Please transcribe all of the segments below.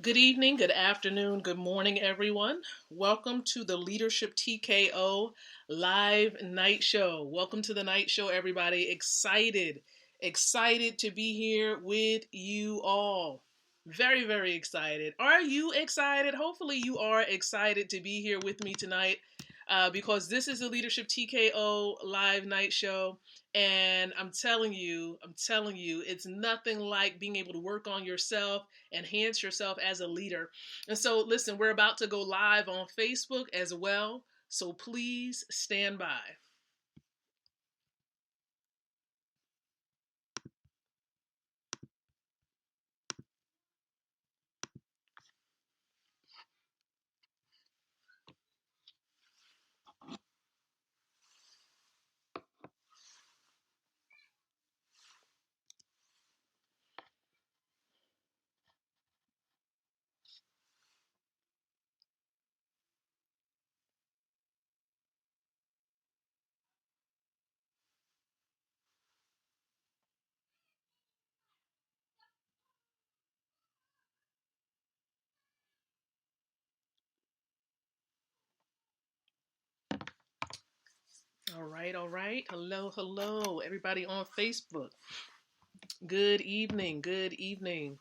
Good evening, good afternoon, good morning, everyone. Welcome to the Leadership TKO live night show. Welcome to the night show, everybody. Excited to be here with you all. Very, very excited. Are you excited? Hopefully, you are excited to be here with me tonight because this is the Leadership TKO live night show. And I'm telling you, it's nothing like being able to work on yourself, enhance yourself as a leader. And so, listen, we're about to go live on Facebook as well. So please stand by. All right, all right. Hello, everybody on Facebook. Good evening, good evening.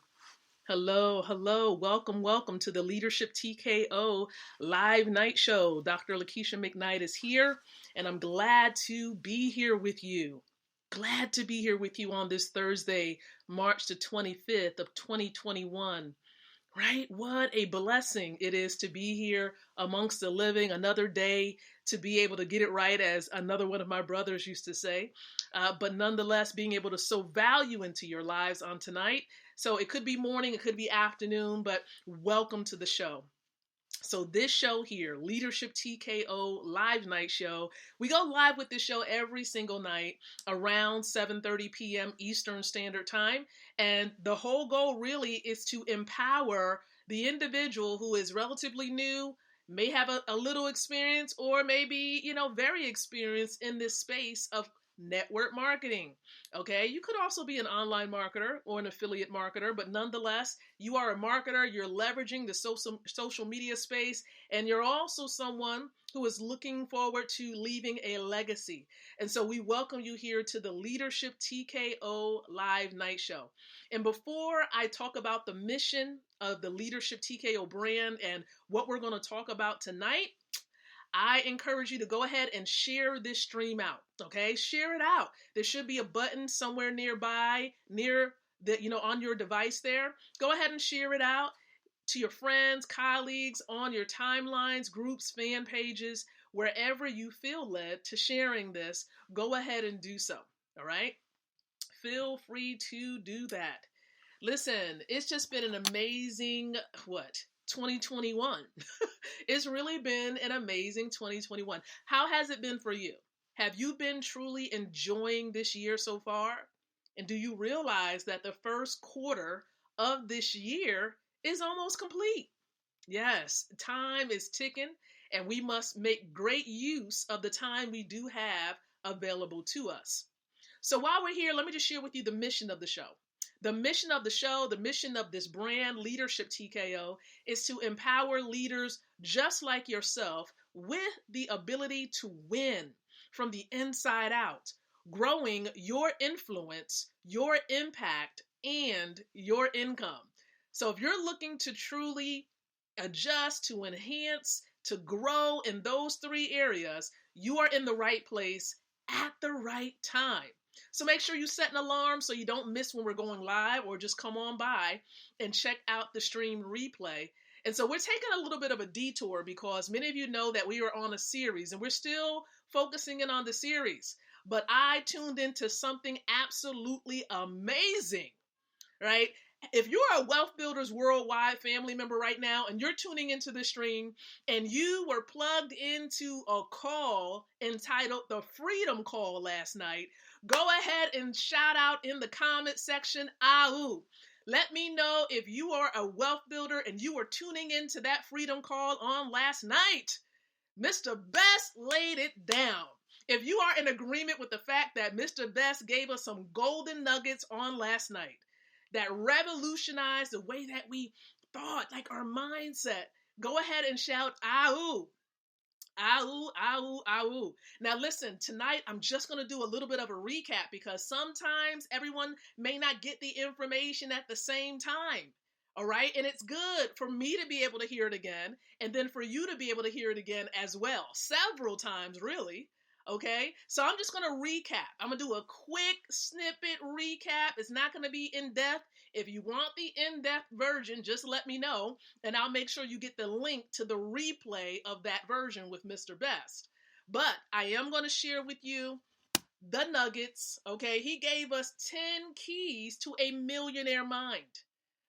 Hello. Welcome to the Leadership TKO live night show. Dr. Lakeisha-mcknight is here, and I'm glad to be here with you. Glad to be here with you on this Thursday, March the 25th of 2021. Right? What a blessing it is to be here amongst the living, another day to be able to get it right, as another one of my brothers used to say. But nonetheless, being able to sow value into your lives on tonight. So it could be morning, it could be afternoon, but welcome to the show. So this show here, Leadership TKO live night show, we go live with this show every single night around 7:30 p.m. Eastern Standard Time. And the whole goal really is to empower the individual who is relatively new, may have a little experience, or maybe, very experienced in this space of network marketing. Okay, you could also be an online marketer or an affiliate marketer, but nonetheless, you are a marketer, you're leveraging the social media space, and you're also someone who is looking forward to leaving a legacy. And so we welcome you here to the Leadership TKO live night show. And before I talk about the mission of the Leadership TKO brand and what we're going to talk about tonight, I encourage you to go ahead and share this stream out. Okay, share it out. There should be a button somewhere nearby, near the, on your device there. Go ahead and share it out to your friends, colleagues, on your timelines, groups, fan pages, wherever you feel led to sharing this. Go ahead and do so. All right, feel free to do that. Listen, it's just been an amazing, 2021. It's really been an amazing 2021. How has it been for you? Have you been truly enjoying this year so far? And do you realize that the first quarter of this year is almost complete? Yes, time is ticking, and we must make great use of the time we do have available to us. So while we're here, let me just share with you the mission of the show. The mission of the show, the mission of this brand, Leadership TKO, is to empower leaders just like yourself with the ability to win from the inside out, growing your influence, your impact, and your income. So if you're looking to truly adjust, to enhance, to grow in those three areas, you are in the right place at the right time. So make sure you set an alarm so you don't miss when we're going live, or just come on by and check out the stream replay. And so we're taking a little bit of a detour because many of you know that we are on a series and we're still focusing in on the series. But I tuned into something absolutely amazing, right? If you're a Wealth Builders Worldwide family member right now and you're tuning into the stream and you were plugged into a call entitled the Freedom Call last night, go ahead and shout out in the comment section, "Ahu." Let me know if you are a wealth builder and you were tuning into that Freedom Call on last night. Mr. Best laid it down. If you are in agreement with the fact that Mr. Best gave us some golden nuggets on last night that revolutionized the way that we thought, like our mindset. Go ahead and shout, "Ow, ow, ow, ow." Now listen, tonight I'm just going to do a little bit of a recap because sometimes everyone may not get the information at the same time. All right. And it's good for me to be able to hear it again. And then for you to be able to hear it again as well. Several times, really. Okay. So I'm just going to recap. I'm going to do a quick snippet recap. It's not going to be in depth. If you want the in-depth version, just let me know. And I'll make sure you get the link to the replay of that version with Mr. Best. But I am going to share with you the nuggets. Okay. He gave us 10 keys to a millionaire mind.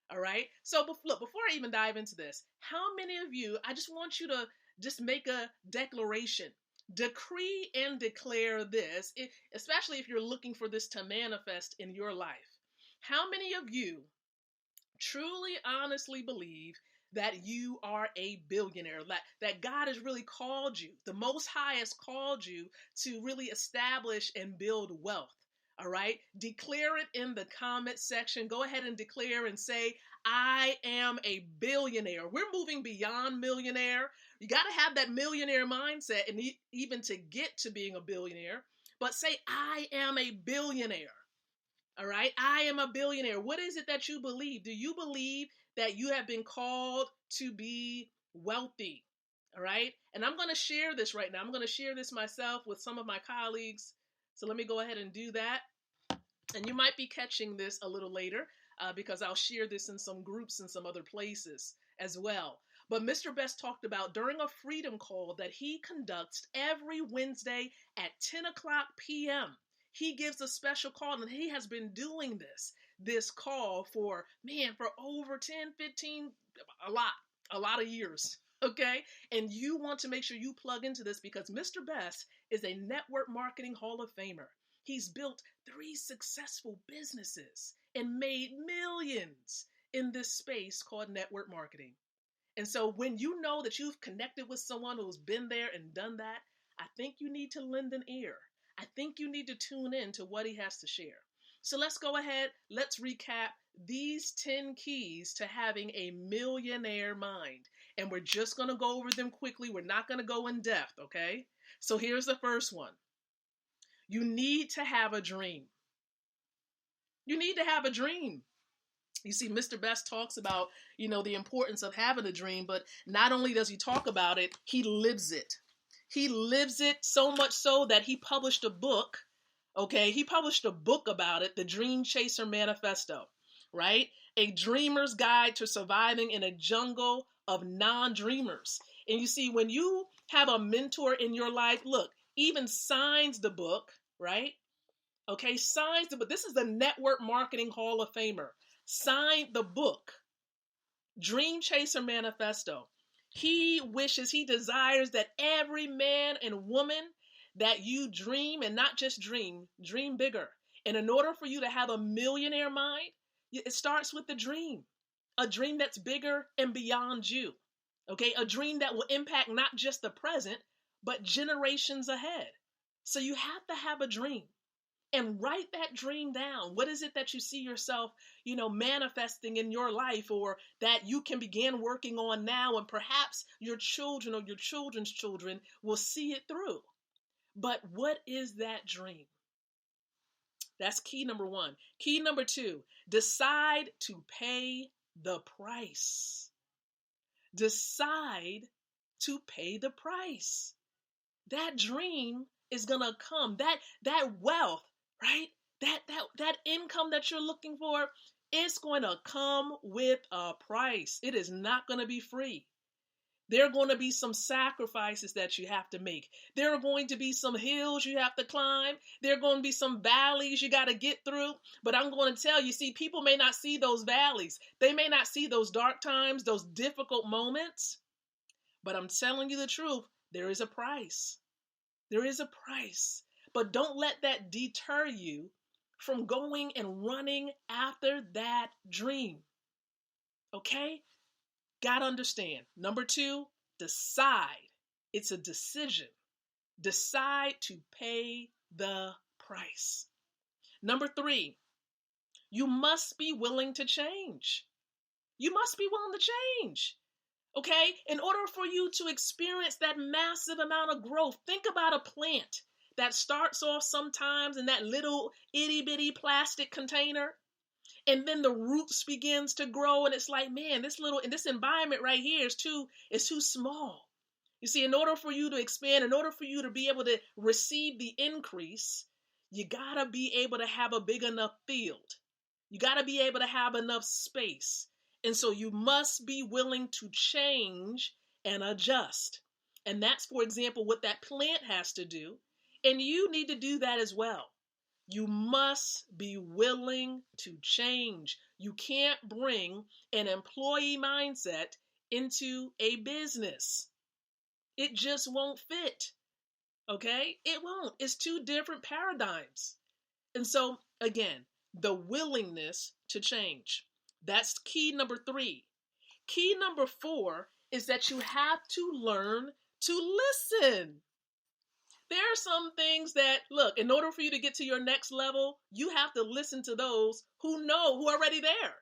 All right. So look, before I even dive into this, how many of you, I just want you to just make a declaration, decree and declare this, especially if you're looking for this to manifest in your life. How many of you truly, honestly believe that you are a billionaire, that God has really called you, the Most High has called you to really establish and build wealth? All right. Declare it in the comment section. Go ahead and declare and say, "I am a billionaire." We're moving beyond millionaire. You got to have that millionaire mindset, and even to get to being a billionaire. But say, "I am a billionaire." All right. I am a billionaire. What is it that you believe? Do you believe that you have been called to be wealthy? All right. And I'm going to share this right now. I'm going to share this myself with some of my colleagues. So let me go ahead and do that. And you might be catching this a little later because I'll share this in some groups and some other places as well. But Mr. Best talked about during a freedom call that he conducts every Wednesday at 10 o'clock p.m. He gives a special call, and he has been doing this call for over 10, 15, a lot of years. Okay. And you want to make sure you plug into this because Mr. Best is a network marketing Hall of Famer. He's built 3 successful businesses and made millions in this space called network marketing. And so when you know that you've connected with someone who's been there and done that, I think you need to lend an ear. I think you need to tune in to what he has to share. So let's go ahead. Let's recap these 10 keys to having a millionaire mind. And we're just going to go over them quickly. We're not going to go in depth, okay? So here's the first one. You need to have a dream. You need to have a dream. You see, Mr. Best talks about, the importance of having a dream, but not only does he talk about it, he lives it. He lives it so much so that he published a book, okay? He published a book about it, the Dream Chaser Manifesto, right? A dreamer's guide to surviving in a jungle of non-dreamers. And you see, when you have a mentor in your life, look, even signs the book, right? Okay, signs the book. This is the Network Marketing Hall of Famer. Signed the book, Dream Chaser Manifesto. He desires that every man and woman that you dream, and not just dream bigger. And in order for you to have a millionaire mind, it starts with the dream. A dream that's bigger and beyond you. Okay, a dream that will impact not just the present, but generations ahead. So you have to have a dream. And write that dream down. What is it that you see yourself, manifesting in your life, or that you can begin working on now, and perhaps your children or your children's children will see it through. But what is that dream? That's key number 1. Key number 2, decide to pay the price. Decide to pay the price. That dream is going to come. That wealth, right? That income that you're looking for, it's going to come with a price. It is not going to be free. There are going to be some sacrifices that you have to make. There are going to be some hills you have to climb. There are going to be some valleys you got to get through. But I'm going to tell you, see, people may not see those valleys. They may not see those dark times, those difficult moments. But I'm telling you the truth, there is a price. There is a price. But don't let that deter you from going and running after that dream. Okay? Gotta understand. Number 2, decide. It's a decision. Decide to pay the price. Number 3, you must be willing to change. You must be willing to change. Okay? In order for you to experience that massive amount of growth, think about a plant that starts off sometimes in that little itty bitty plastic container. And then the roots begins to grow, and it's like, man, this environment right here is too small. You see, in order for you to expand, in order for you to be able to receive the increase, you gotta be able to have a big enough field. You gotta be able to have enough space. And so you must be willing to change and adjust. And that's, for example, what that plant has to do. And you need to do that as well. You must be willing to change. You can't bring an employee mindset into a business. It just won't fit. Okay? It won't. It's two different paradigms. And so, again, the willingness to change. That's key number 3. Key number 4 is that you have to learn to listen. There are some things that, look, in order for you to get to your next level, you have to listen to those who are already there,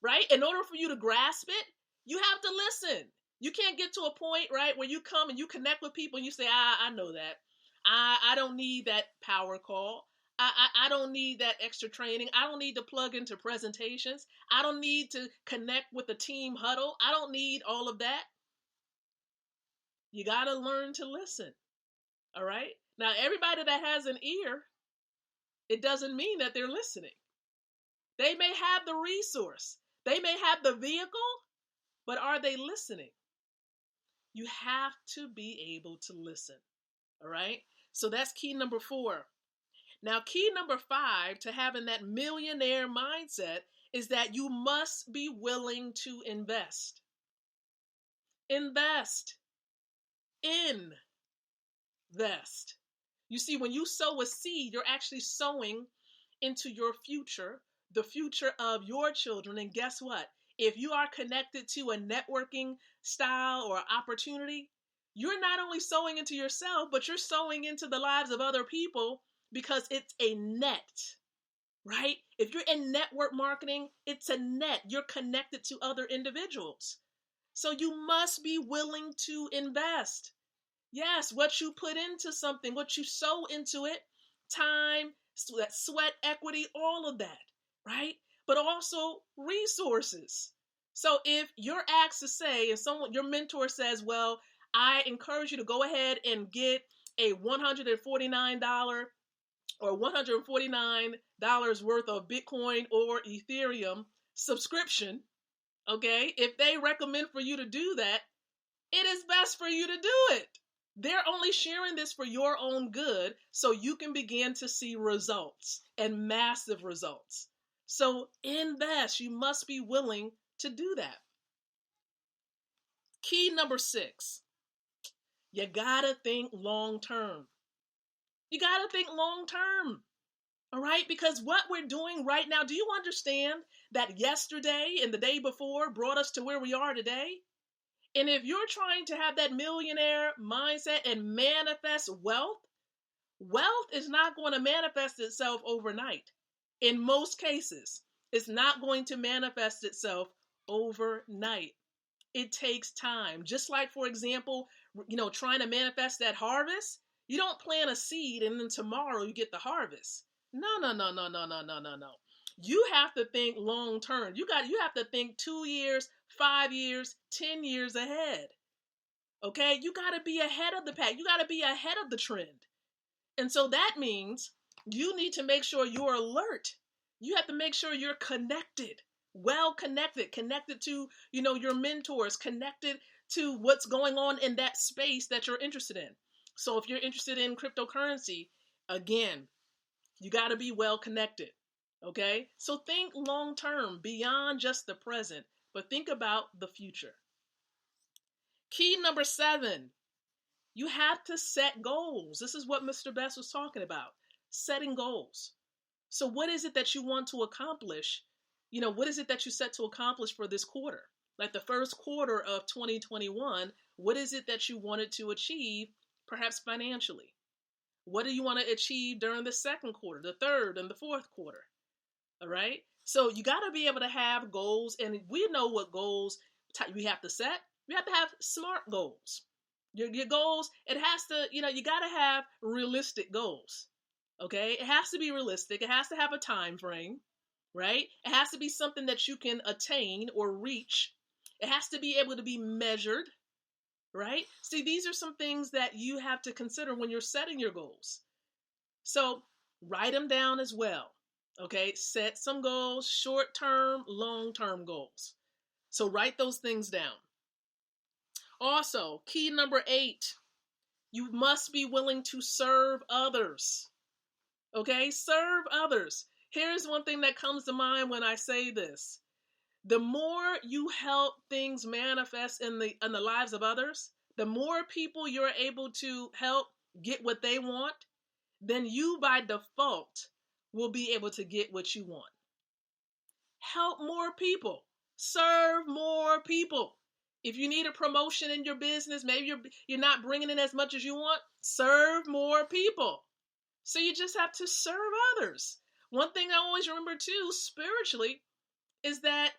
right? In order for you to grasp it, you have to listen. You can't get to a point, right, where you come and you connect with people and you say, I know that. I don't need that power call. I don't need that extra training. I don't need to plug into presentations. I don't need to connect with the team huddle. I don't need all of that. You got to learn to listen. All right. Now, everybody that has an ear, it doesn't mean that they're listening. They may have the resource. They may have the vehicle, but are they listening? You have to be able to listen. All right. So that's key number 4. Now, key number 5 to having that millionaire mindset is that you must be willing to invest. Invest. Invest. You see, when you sow a seed, you're actually sowing into your future, the future of your children. And guess what? If you are connected to a networking style or opportunity, you're not only sowing into yourself, but you're sowing into the lives of other people because it's a net, right? If you're in network marketing, it's a net. You're connected to other individuals. So you must be willing to invest. Yes, what you put into something, what you sow into it, time, that sweat equity, all of that, right? But also resources. So if you're asked to say, if your mentor says, well, I encourage you to go ahead and get a $149 or $149 worth of Bitcoin or Ethereum subscription, okay? If they recommend for you to do that, it is best for you to do it. They're only sharing this for your own good so you can begin to see results and massive results. So invest. You must be willing to do that. Key number 6, you gotta think long term. You gotta think long term. All right? Because what we're doing right now, do you understand that yesterday and the day before brought us to where we are today? And if you're trying to have that millionaire mindset and manifest wealth, wealth is not going to manifest itself overnight. In most cases, it's not going to manifest itself overnight. It takes time. Just like, for example, trying to manifest that harvest, you don't plant a seed and then tomorrow you get the harvest. No. You have to think long term. You have to think 2 years, 5 years, 10 years ahead. Okay? You got to be ahead of the pack. You got to be ahead of the trend. And so that means you need to make sure you're alert. You have to make sure you're connected, well connected to, your mentors, connected to what's going on in that space that you're interested in. So if you're interested in cryptocurrency, again, you got to be well connected. Okay? So think long term, beyond just the present, but think about the future. Key number 7, you have to set goals. This is what Mr. Best was talking about, setting goals. So what is it that you want to accomplish? What is it that you set to accomplish for this quarter? Like the first quarter of 2021, what is it that you wanted to achieve, perhaps financially? What do you want to achieve during the second quarter, the third, and the fourth quarter? All right. So you got to be able to have goals, and we know what goals we have to set. We have to have SMART goals. Your goals, it has to, you got to have realistic goals. Okay. It has to be realistic. It has to have a time frame, right? It has to be something that you can attain or reach. It has to be able to be measured, right? See, these are some things that you have to consider when you're setting your goals. So write them down as well. Okay, set some goals, short-term, long-term goals. So write those things down. Also, key number 8, you must be willing to serve others. Okay, serve others. Here's one thing that comes to mind when I say this. The more you help things manifest in the lives of others, the more people you're able to help get what they want, then you by default will be able to get what you want. Help more people. Serve more people. If you need a promotion in your business, maybe you're not bringing in as much as you want, serve more people. So you just have to serve others. One thing I always remember too, spiritually, is that,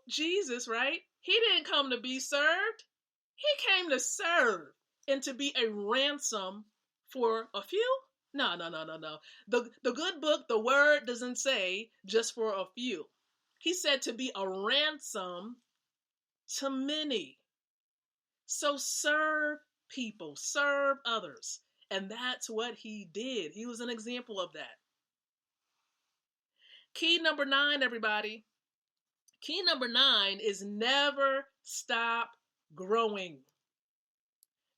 Jesus, right? He didn't come to be served. He came to serve and to be a ransom for a few. No. The good book, the word doesn't say just for a few. He said to be a ransom to many. So serve people, serve others. And that's what he did. He was an example of that. Key number 9, everybody. Key number 9 is never stop growing.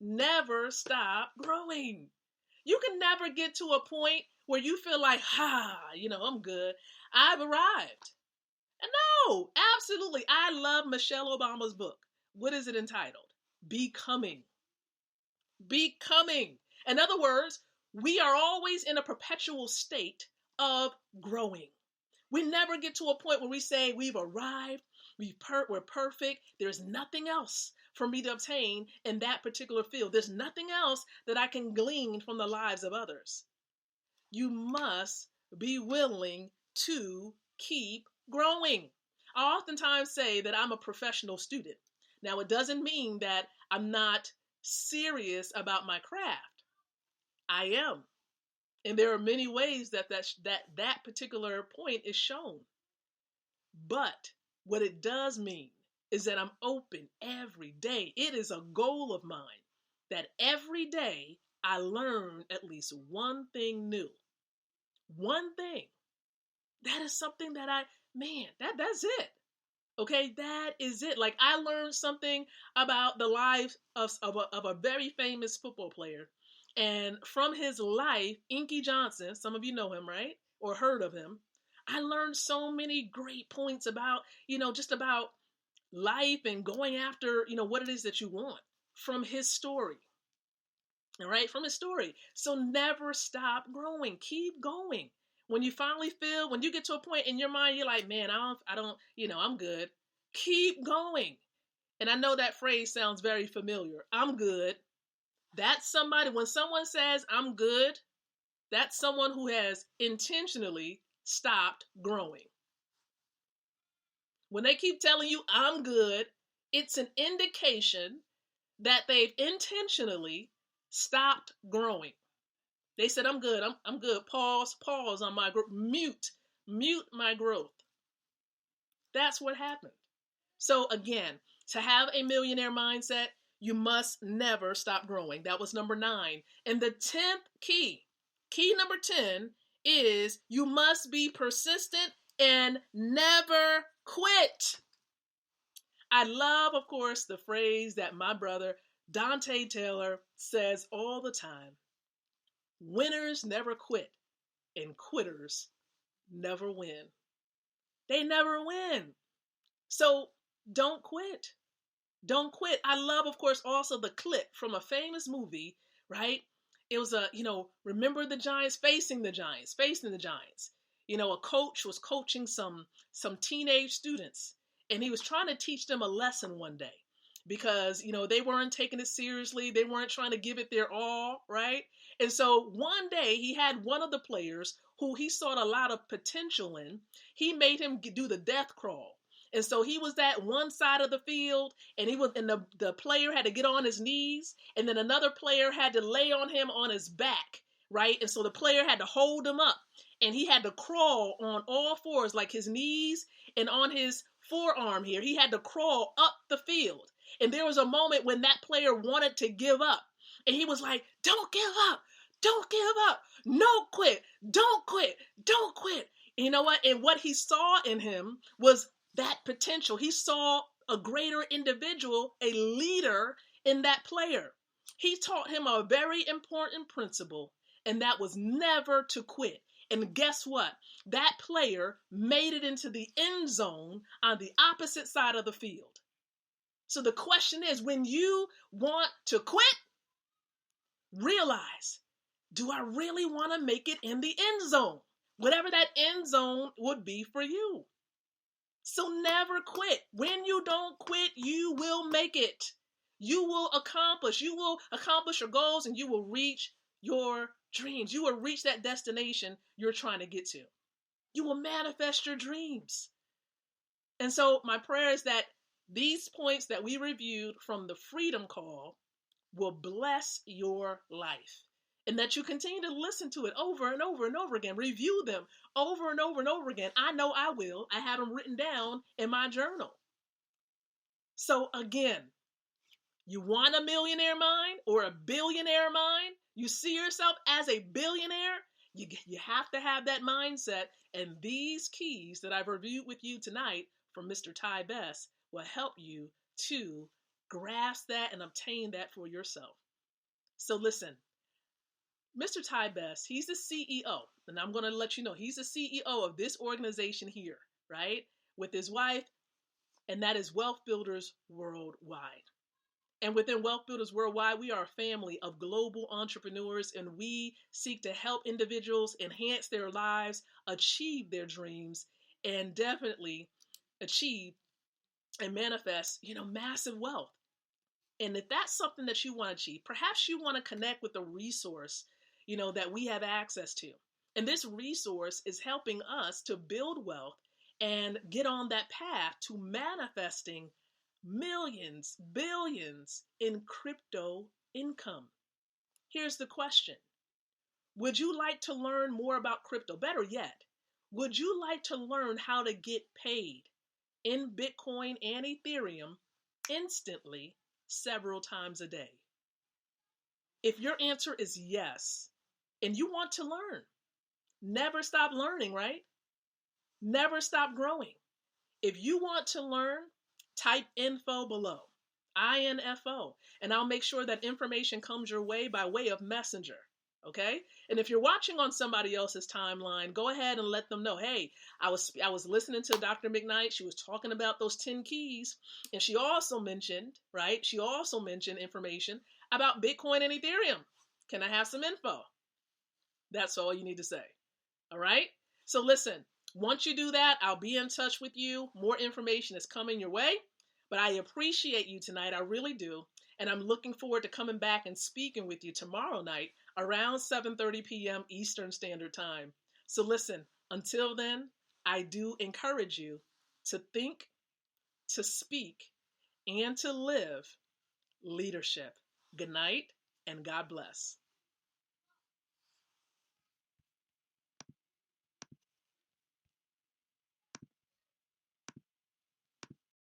Never stop growing. You can never get to a point where you feel like, I'm good. I've arrived. And no, absolutely. I love Michelle Obama's book. What is it entitled? Becoming. Becoming. In other words, we are always in a perpetual state of growing. We never get to a point where we say we've arrived, we're perfect. There's nothing else for me to obtain in that particular field. There's nothing else that I can glean from the lives of others. You must be willing to keep growing. I oftentimes say that I'm a professional student. Now, it doesn't mean that I'm not serious about my craft. I am. And there are many ways that particular point is shown. But what it does mean is that I'm open every day. It is a goal of mine that every day I learn at least one thing new. One thing. That is something that that's it. Okay, that is it. Like, I learned something about the life of a very famous football player. And from his life, Inky Johnson, some of you know him, right? Or heard of him. I learned so many great points about, just about life and going after, what it is that you want from his story. All right, from his story. So never stop growing. Keep going. When you get to a point in your mind, you're like, man, I don't, I'm good. Keep going. And I know that phrase sounds very familiar. I'm good. That's somebody, when someone says I'm good, that's someone who has intentionally stopped growing. When they keep telling you I'm good, it's an indication that they've intentionally stopped growing. They said, I'm good. I'm good. Pause on my growth. Mute my growth. That's what happened. So again, to have a millionaire mindset, you must never stop growing. That was number 9. And the 10th key number 10 is you must be persistent and never quit. I love, of course, the phrase that my brother Dante Taylor says all the time. Winners never quit, and quitters never win. They never win. So don't quit. Don't quit. I love, of course, also the clip from a famous movie, right? It was remember the Giants facing the Giants. A coach was coaching some teenage students, and he was trying to teach them a lesson one day because, they weren't taking it seriously. They weren't trying to give it their all, right? And so one day he had one of the players who he saw a lot of potential in, he made him do the death crawl. And so he was at one side of the field, and the player had to get on his knees, and then another player had to lay on him on his back, right? And so the player had to hold him up, and he had to crawl on all fours, like his knees and on his forearm here. He had to crawl up the field. And there was a moment when that player wanted to give up, and he was like, "Don't give up. Don't give up. No quit. Don't quit. Don't quit." And you know what? And what he saw in him was that potential. He saw a greater individual, a leader in that player. He taught him a very important principle, and that was never to quit. And guess what? That player made it into the end zone on the opposite side of the field. So the question is, when you want to quit, realize, do I really want to make it in the end zone? Whatever that end zone would be for you. So never quit. When you don't quit, you will make it. You will accomplish your goals, and you will reach your dreams. You will reach that destination you're trying to get to. You will manifest your dreams. And so my prayer is that these points that we reviewed from the Freedom Call will bless your life, and that you continue to listen to it over and over and over again. Review them over and over and over again. I know I will. I have them written down in my journal. So again, you want a millionaire mind or a billionaire mind? You see yourself as a billionaire? You have to have that mindset. And these keys that I've reviewed with you tonight from Mr. Ty Best will help you to grasp that and obtain that for yourself. So listen, Mr. Ty Best, he's the CEO, and I'm going to let you know he's the CEO of this organization here, right? With his wife, and that is Wealth Builders Worldwide. And within Wealth Builders Worldwide, we are a family of global entrepreneurs, and we seek to help individuals enhance their lives, achieve their dreams, and definitely achieve and manifest, massive wealth. And if that's something that you want to achieve, perhaps you want to connect with a resource, that we have access to. And this resource is helping us to build wealth and get on that path to manifesting millions, billions in crypto income. Here's the question. Would you like to learn more about crypto? Better yet, would you like to learn how to get paid in Bitcoin and Ethereum instantly several times a day? If your answer is yes, and you want to learn, never stop learning, right? Never stop growing. If you want to learn, type info below, INFO, and I'll make sure that information comes your way by way of messenger, okay? And if you're watching on somebody else's timeline, go ahead and let them know, hey, I was listening to Dr. McKnight. She was talking about those 10 keys, and she also mentioned, right? She also mentioned information about Bitcoin and Ethereum. Can I have some info? That's all you need to say, all right? So listen, once you do that, I'll be in touch with you. More information is coming your way, but I appreciate you tonight. I really do. And I'm looking forward to coming back and speaking with you tomorrow night around 7:30 p.m. Eastern Standard Time. So listen, until then, I do encourage you to think, to speak, and to live leadership. Good night, and God bless.